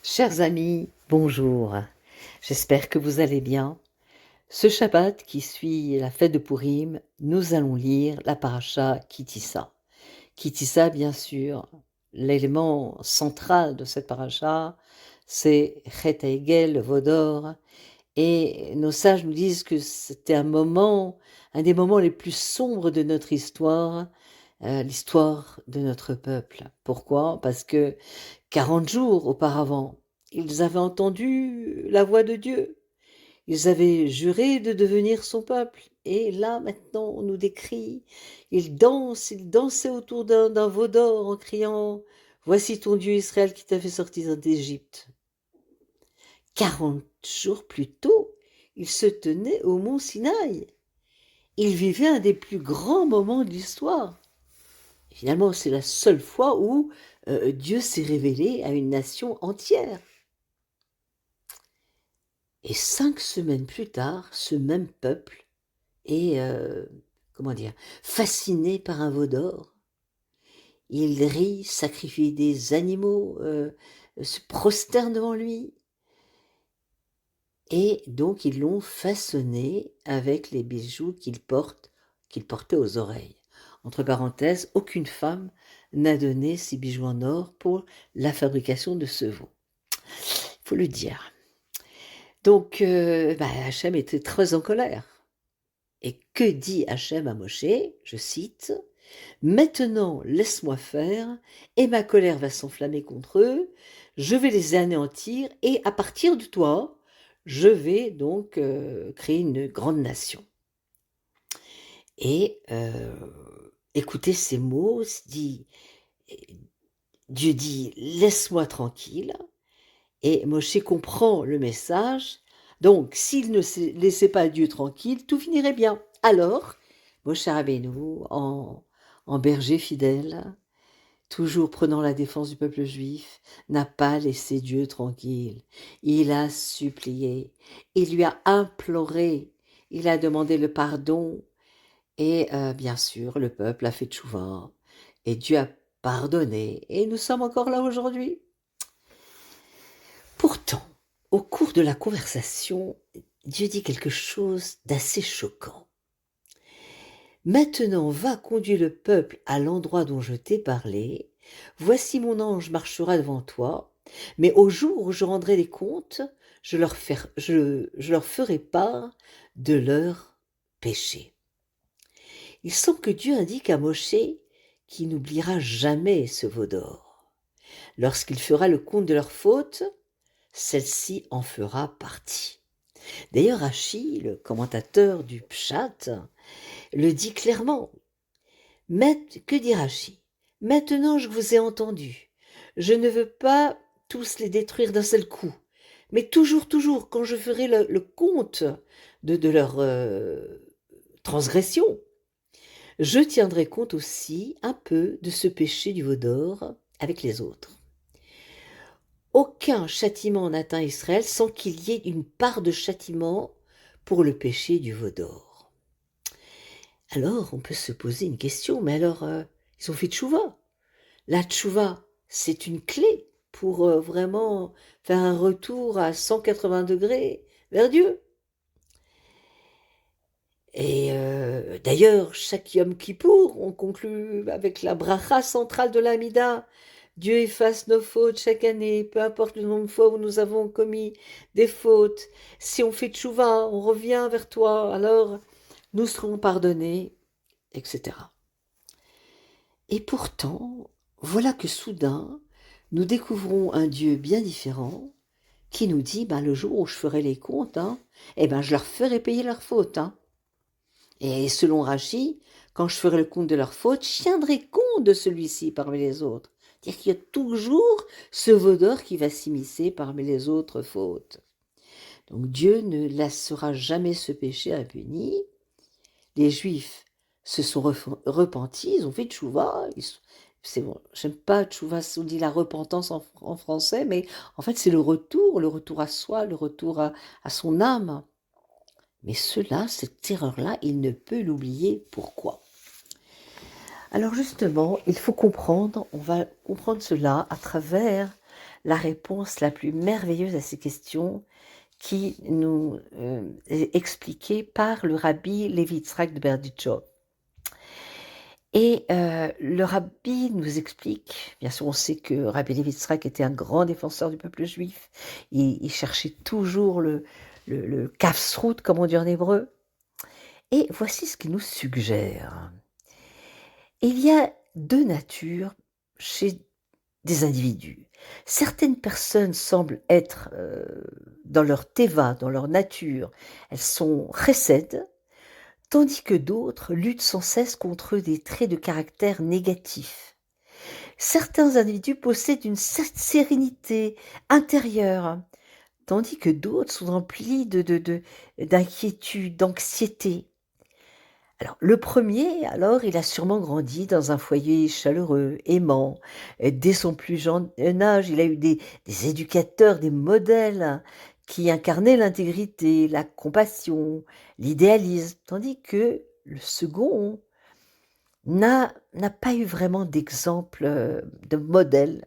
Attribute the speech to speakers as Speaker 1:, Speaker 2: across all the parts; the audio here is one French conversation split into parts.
Speaker 1: Chers amis, bonjour. J'espère que vous allez bien. Ce Shabbat qui suit la fête de Pourim, nous allons lire la paracha Ki-Tisa. Ki-Tisa, bien sûr, l'élément central de cette paracha, c'est Chet HaEgel, le veau d'or. Et nos sages nous disent que c'était un des moments les plus sombres de notre histoire, l'histoire de notre peuple. Pourquoi? Parce que 40 jours auparavant, ils avaient entendu la voix de Dieu. Ils avaient juré de devenir son peuple. Et là, maintenant, on nous décrit, ils dansaient autour d'un veau d'or en criant, voici ton Dieu Israël qui t'a fait sortir d'Égypte. 40 jours plus tôt, ils se tenaient au mont Sinaï. Ils vivaient un des plus grands moments de l'histoire. Finalement, c'est la seule fois où Dieu s'est révélé à une nation entière. Et 5 semaines plus tard, ce même peuple est, fasciné par un veau d'or. Il rit, sacrifie des animaux, se prosterne devant lui. Et donc ils l'ont façonné avec les bijoux qu'il portait aux oreilles. Entre parenthèses, aucune femme n'a donné ses bijoux en or pour la fabrication de ce veau. Il faut le dire. Donc, Hachem était très en colère. Et que dit Hachem à Moshe? Je cite, « Maintenant, laisse-moi faire, et ma colère va s'enflammer contre eux, je vais les anéantir, et à partir de toi, je vais donc créer une grande nation. » Et écoutez ces mots, Dieu dit, « Laisse-moi tranquille », et Moshe comprend le message. Donc, s'il ne laissait pas Dieu tranquille, tout finirait bien. Alors, Moshe Rabbeinu, en berger fidèle, toujours prenant la défense du peuple juif, n'a pas laissé Dieu tranquille. Il a supplié, il lui a imploré, il a demandé le pardon, et bien sûr, le peuple a fait tchouva, et Dieu a pardonné, et nous sommes encore là aujourd'hui. Pourtant, au cours de la conversation, Dieu dit quelque chose d'assez choquant. « Maintenant va conduire le peuple à l'endroit dont je t'ai parlé. Voici mon ange marchera devant toi, mais au jour où je rendrai les comptes, je leur ferai part de leurs péchés. » Il semble que Dieu indique à Moshe qu'il n'oubliera jamais ce veau d'or. Lorsqu'il fera le compte de leurs fautes, celle-ci en fera partie. D'ailleurs, Rashi, le commentateur du Pshat, le dit clairement. Que dit Rashi? Maintenant je vous ai entendu. Je ne veux pas tous les détruire d'un seul coup, mais toujours, quand je ferai le compte de leur transgression, je tiendrai compte aussi un peu de ce péché du veau d'or avec les autres. Aucun châtiment n'atteint Israël sans qu'il y ait une part de châtiment pour le péché du veau d'or. Alors, on peut se poser une question, mais alors, ils ont fait tchouva. La tchouva, c'est une clé pour vraiment faire un retour à 180 degrés vers Dieu. Et d'ailleurs, chaque Yom Kippour, on conclut avec la bracha centrale de l'Amida. Dieu efface nos fautes chaque année, peu importe le nombre de fois où nous avons commis des fautes. Si on fait tchouva, on revient vers toi, alors nous serons pardonnés, etc. Et pourtant, voilà que soudain, nous découvrons un Dieu bien différent qui nous dit, le jour où je ferai les comptes, je leur ferai payer leurs fautes. Et selon Rashi, quand je ferai le compte de leurs fautes, je tiendrai compte de celui-ci parmi les autres. C'est-à-dire qu'il y a toujours ce veau d'or qui va s'immiscer parmi les autres fautes. Donc Dieu ne laissera jamais ce péché impuni. Les Juifs se sont repentis, ils ont fait tchouva. C'est bon, j'aime pas tchouva, on dit la repentance en français, mais en fait c'est le retour à soi, le retour à son âme. Mais cela, cette erreur-là, il ne peut l'oublier. Pourquoi? Alors justement, il faut comprendre, on va comprendre cela à travers la réponse la plus merveilleuse à ces questions qui nous est expliquée par le rabbi Levi Yitzhak de Berdichov. Et le rabbi nous explique, bien sûr on sait que Rabbi Levi Yitzhak était un grand défenseur du peuple juif, il cherchait toujours le kafsrout, comme on dit en hébreu, et voici ce qu'il nous suggère. Il y a deux natures chez des individus. Certaines personnes semblent être dans leur teva, dans leur nature, elles sont chesed, tandis que d'autres luttent sans cesse contre des traits de caractère négatifs. Certains individus possèdent une certaine sérénité intérieure, tandis que d'autres sont remplis d'inquiétude, d'anxiété. Alors, le premier, alors, il a sûrement grandi dans un foyer chaleureux, aimant. Dès son plus jeune âge, il a eu des éducateurs, des modèles qui incarnaient l'intégrité, la compassion, l'idéalisme, tandis que le second n'a pas eu vraiment d'exemple de modèle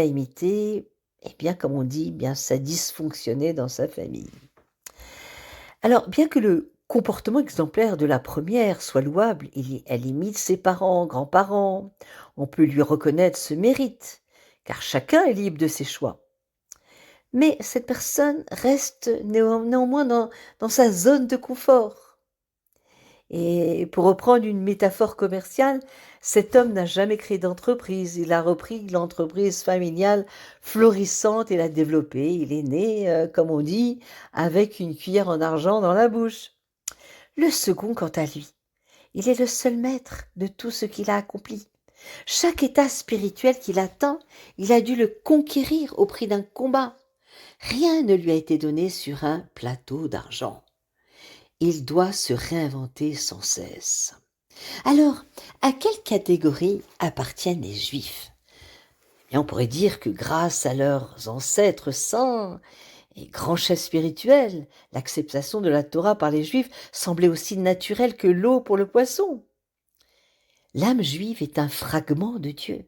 Speaker 1: à imiter. Et bien, comme on dit, bien, ça dysfonctionnait dans sa famille. Alors, bien que le comportement exemplaire de la première soit louable, elle imite ses parents, grands-parents, on peut lui reconnaître ce mérite, car chacun est libre de ses choix. Mais cette personne reste néanmoins dans sa zone de confort. Et pour reprendre une métaphore commerciale, cet homme n'a jamais créé d'entreprise. Il a repris l'entreprise familiale florissante et l'a développée. Il est né, comme on dit, avec une cuillère en argent dans la bouche. Le second, quant à lui, il est le seul maître de tout ce qu'il a accompli. Chaque état spirituel qu'il atteint, il a dû le conquérir au prix d'un combat. Rien ne lui a été donné sur un plateau d'argent. Il doit se réinventer sans cesse. Alors, à quelle catégorie appartiennent les Juifs? Et on pourrait dire que grâce à leurs ancêtres saints et grands chefs spirituels, l'acceptation de la Torah par les Juifs semblait aussi naturelle que l'eau pour le poisson. L'âme juive est un fragment de Dieu.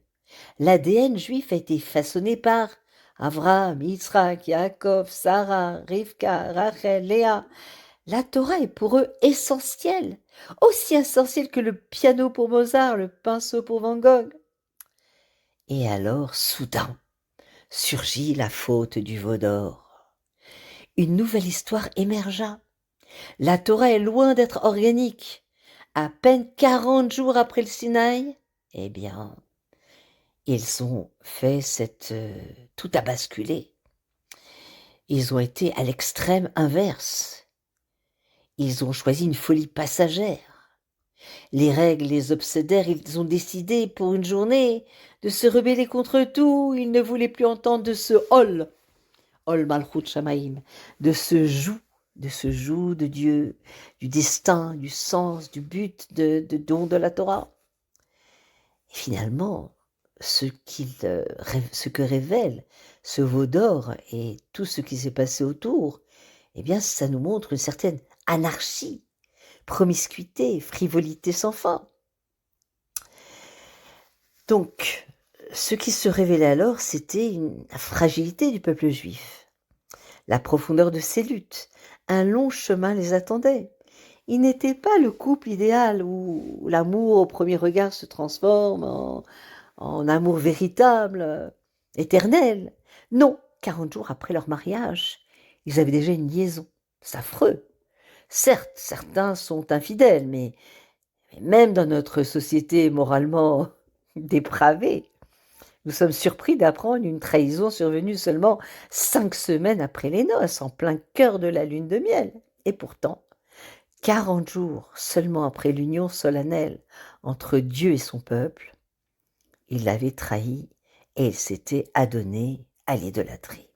Speaker 1: L'ADN juif a été façonné par Avraham, Yitzhak, Yaakov, Sarah, Rivka, Rachel, Léa. La Torah est pour eux essentielle, aussi essentielle que le piano pour Mozart, le pinceau pour Van Gogh. Et alors, soudain, surgit la faute du veau d'or. Une nouvelle histoire émergea. La Torah est loin d'être organique. À peine 40 jours après le Sinaï, eh bien, ils ont fait tout a basculé. Ils ont été à l'extrême inverse. Ils ont choisi une folie passagère. Les règles les obsédèrent, ils ont décidé pour une journée de se rebeller contre tout. Ils ne voulaient plus entendre de ce Hol Malchut Shamaim, de ce joug de Dieu, du destin, du sens, du but, de don de la Torah. Et finalement, ce que révèle ce veau d'or et tout ce qui s'est passé autour, eh bien, ça nous montre une certaine anarchie, promiscuité, frivolité sans fin. Donc, ce qui se révélait alors, c'était la fragilité du peuple juif, la profondeur de ses luttes. Un long chemin les attendait. Il n'était pas le couple idéal où l'amour au premier regard se transforme en amour véritable, éternel. Non, 40 jours après leur mariage, ils avaient déjà une liaison. C'est affreux. Certes, certains sont infidèles, mais même dans notre société moralement dépravée, nous sommes surpris d'apprendre une trahison survenue seulement 5 semaines après les noces, en plein cœur de la lune de miel. Et pourtant, 40 jours seulement après l'union solennelle entre Dieu et son peuple, il l'avait trahi et il s'était adonné à l'idolâtrie.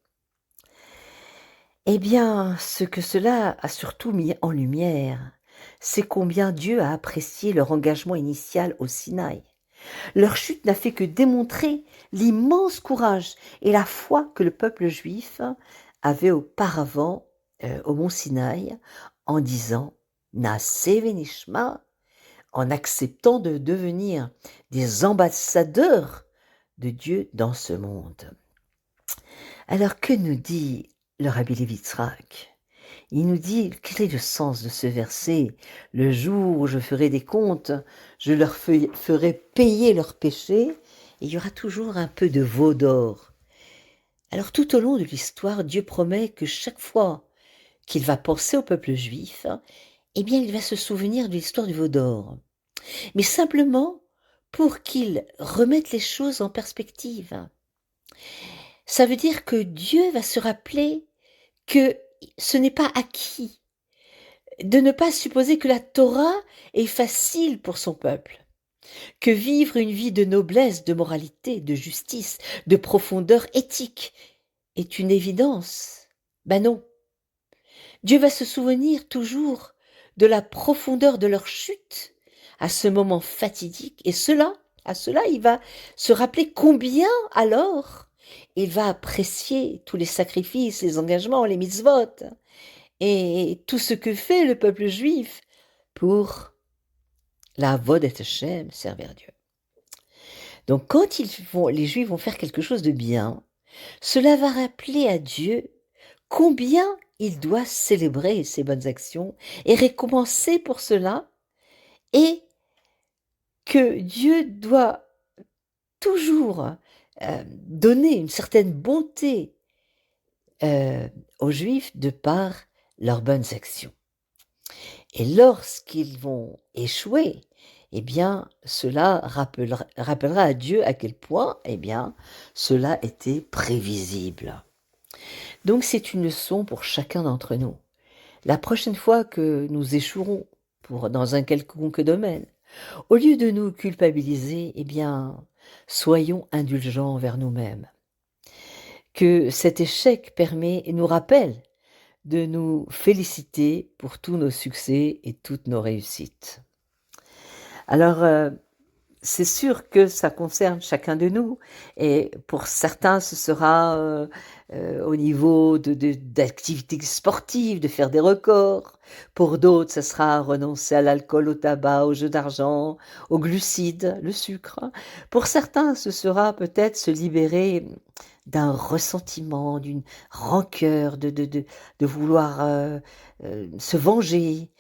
Speaker 1: Eh bien, ce que cela a surtout mis en lumière, c'est combien Dieu a apprécié leur engagement initial au Sinaï. Leur chute n'a fait que démontrer l'immense courage et la foi que le peuple juif avait auparavant au mont Sinaï en disant « Naaseh venishma », en acceptant de devenir des ambassadeurs de Dieu dans ce monde. Alors que nous dit le Rabbi Levi Yitzhak? Il nous dit, quel est le sens de ce verset? Le jour où je ferai des comptes, je leur ferai payer leurs péchés, et il y aura toujours un peu de veau d'or. Alors tout au long de l'histoire, Dieu promet que chaque fois qu'il va penser au peuple juif, eh bien il va se souvenir de l'histoire du veau d'or. Mais simplement pour qu'il remette les choses en perspective. Ça veut dire que Dieu va se rappeler que ce n'est pas acquis, de ne pas supposer que la Torah est facile pour son peuple, que vivre une vie de noblesse, de moralité, de justice, de profondeur éthique est une évidence. Ben non. Dieu va se souvenir toujours de la profondeur de leur chute à ce moment fatidique, et à cela, il va se rappeler combien alors il va apprécier tous les sacrifices, les engagements, les mitzvot, et tout ce que fait le peuple juif pour la avodat Hashem, servir Dieu. Donc quand les Juifs vont faire quelque chose de bien, cela va rappeler à Dieu combien il doit célébrer ses bonnes actions et récompenser pour cela, et que Dieu doit toujours donner une certaine bonté aux Juifs de par leurs bonnes actions. Et lorsqu'ils vont échouer, eh bien, cela rappellera à Dieu à quel point, eh bien, cela était prévisible. Donc, c'est une leçon pour chacun d'entre nous. La prochaine fois que nous échouerons dans un quelconque domaine, au lieu de nous culpabiliser, eh bien, soyons indulgents envers nous-mêmes. Que cet échec nous rappelle de nous féliciter pour tous nos succès et toutes nos réussites. Alors, c'est sûr que ça concerne chacun de nous, et pour certains, ce sera au niveau d'activités sportives, de faire des records. Pour d'autres, ce sera renoncer à l'alcool, au tabac, aux jeux d'argent, aux glucides, le sucre. Pour certains, ce sera peut-être se libérer d'un ressentiment, d'une rancœur, de vouloir se venger,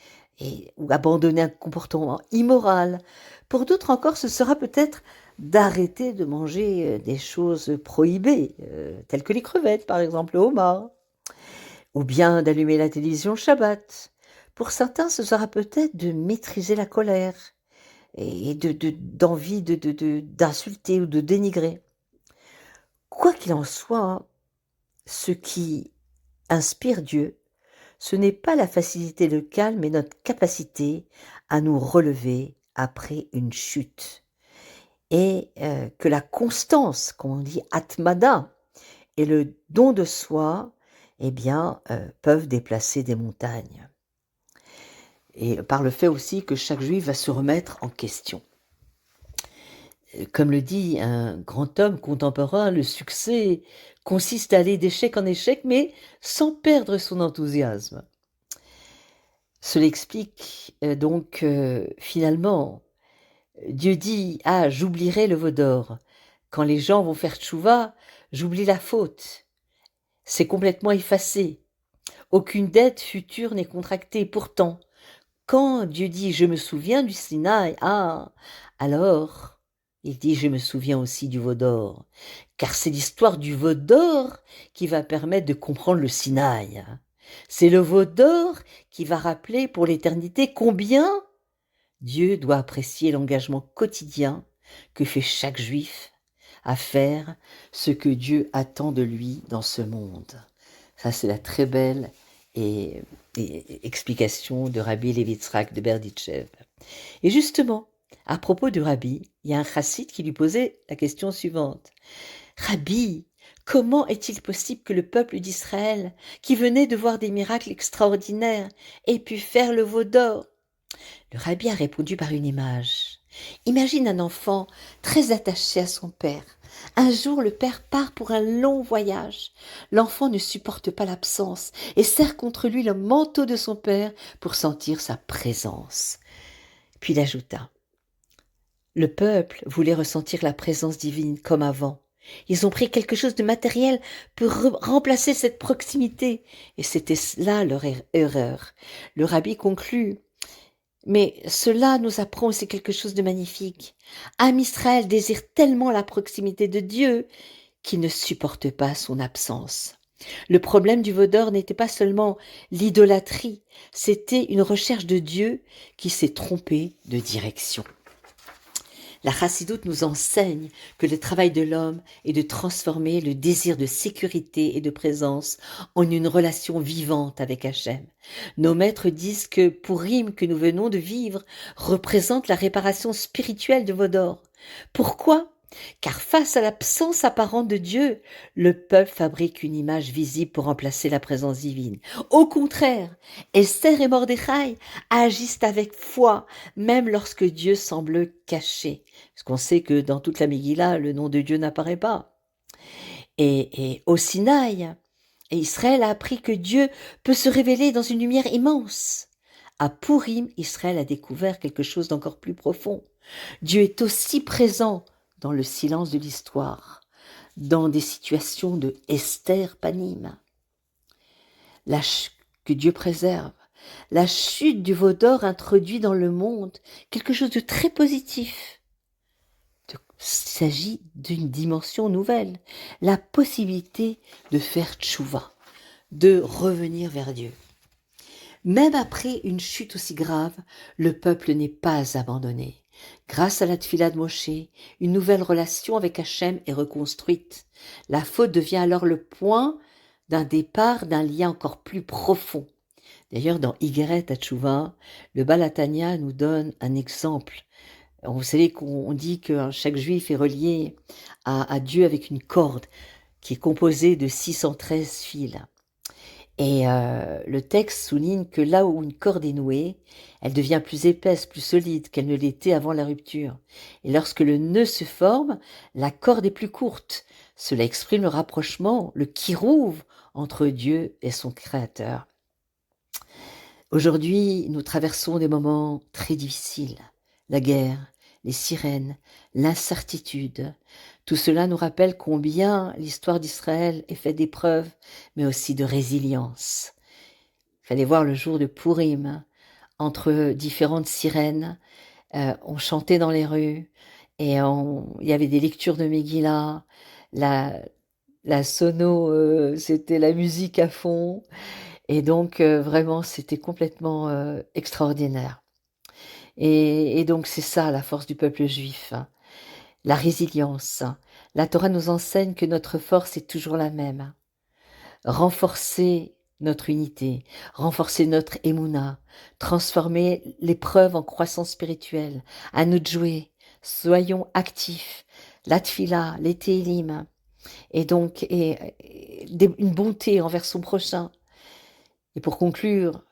Speaker 1: ou abandonner un comportement immoral. Pour d'autres encore, ce sera peut-être d'arrêter de manger des choses prohibées, telles que les crevettes, par exemple, le homard, ou bien d'allumer la télévision le Shabbat. Pour certains, ce sera peut-être de maîtriser la colère et d'envie d'insulter ou de dénigrer. Quoi qu'il en soit, ce qui inspire Dieu, ce n'est pas la facilité et le calme, mais notre capacité à nous relever après une chute. Et que la constance, comme on dit atmada, et le don de soi, eh bien, peuvent déplacer des montagnes. Et par le fait aussi que chaque juif va se remettre en question. Comme le dit un grand homme contemporain, le succès consiste à aller d'échec en échec, mais sans perdre son enthousiasme. Cela explique donc finalement, Dieu dit « Ah, j'oublierai le veau d'or. Quand les gens vont faire tchouva, j'oublie la faute. C'est complètement effacé. Aucune dette future n'est contractée. Pourtant, quand Dieu dit « Je me souviens du Sinaï », ah, alors il dit « Je me souviens aussi du veau d'or ». Car c'est l'histoire du veau d'or qui va permettre de comprendre le Sinaï. C'est le veau d'or qui va rappeler pour l'éternité combien Dieu doit apprécier l'engagement quotidien que fait chaque juif à faire ce que Dieu attend de lui dans ce monde. Ça, c'est la très belle explication de Rabbi Levi Yitzhak de Berditchev. Et justement, à propos du Rabbi, il y a un chassid qui lui posait la question suivante. Rabbi, comment est-il possible que le peuple d'Israël, qui venait de voir des miracles extraordinaires, ait pu faire le veau d'or? Le Rabbi a répondu par une image. Imagine un enfant très attaché à son père. Un jour, le père part pour un long voyage. L'enfant ne supporte pas l'absence et serre contre lui le manteau de son père pour sentir sa présence. Puis il ajouta. Le peuple voulait ressentir la présence divine comme avant. Ils ont pris quelque chose de matériel pour remplacer cette proximité. Et c'était là leur erreur. Le rabbi conclut, mais cela nous apprend aussi quelque chose de magnifique. Am Israël désire tellement la proximité de Dieu qu'il ne supporte pas son absence. Le problème du veau d'or n'était pas seulement l'idolâtrie, c'était une recherche de Dieu qui s'est trompée de direction. La chassidoute nous enseigne que le travail de l'homme est de transformer le désir de sécurité et de présence en une relation vivante avec Hachem. Nos maîtres disent que Purim que nous venons de vivre représente la réparation spirituelle de veau d'or. Pourquoi ? Car face à l'absence apparente de Dieu, le peuple fabrique une image visible pour remplacer la présence divine. Au contraire, Esther et Mordechai agissent avec foi, même lorsque Dieu semble caché. Parce qu'on sait que dans toute la Megillah, le nom de Dieu n'apparaît pas. Et au Sinaï, Israël a appris que Dieu peut se révéler dans une lumière immense. À Purim, Israël a découvert quelque chose d'encore plus profond. Dieu est aussi présent dans le silence de l'histoire, dans des situations de Esther Panim. Que Dieu préserve. La chute du veau d'or introduit dans le monde quelque chose de très positif. Il s'agit d'une dimension nouvelle, la possibilité de faire tchouva, de revenir vers Dieu. Même après une chute aussi grave, le peuple n'est pas abandonné. Grâce à la tfila de Moshe, une nouvelle relation avec Hachem est reconstruite. La faute devient alors le point d'un départ d'un lien encore plus profond. D'ailleurs, dans Igeret Hatchouva, le Baal HaTanya nous donne un exemple. Vous savez qu'on dit que chaque juif est relié à Dieu avec une corde qui est composée de 613 fils. Et le texte souligne que là où une corde est nouée, elle devient plus épaisse, plus solide qu'elle ne l'était avant la rupture. Et lorsque le nœud se forme, la corde est plus courte. Cela exprime le rapprochement, le kirouv entre Dieu et son Créateur. Aujourd'hui, nous traversons des moments très difficiles. La guerre, les sirènes, l'incertitude. Tout cela nous rappelle combien l'histoire d'Israël est faite d'épreuves, mais aussi de résilience. Il fallait voir le jour de Purim, entre différentes sirènes, on chantait dans les rues, et il y avait des lectures de Megillah, la sono, c'était la musique à fond, et donc vraiment c'était complètement extraordinaire. Et donc c'est ça la force du peuple juif, hein. La résilience. La Torah nous enseigne que notre force est toujours la même. Renforcer notre unité, renforcer notre émouna, transformer l'épreuve en croissance spirituelle. À nous de jouer. Soyons actifs. La tfila, les télim. Et donc, une bonté envers son prochain. Et pour conclure,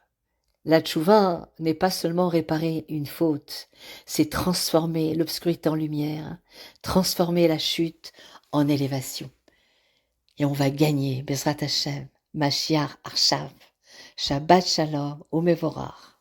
Speaker 1: la tchouva n'est pas seulement réparer une faute, c'est transformer l'obscurité en lumière, transformer la chute en élévation. Et on va gagner, Bezrat Hashem, Mashiach Arshav, Shabbat Shalom, Umevorach.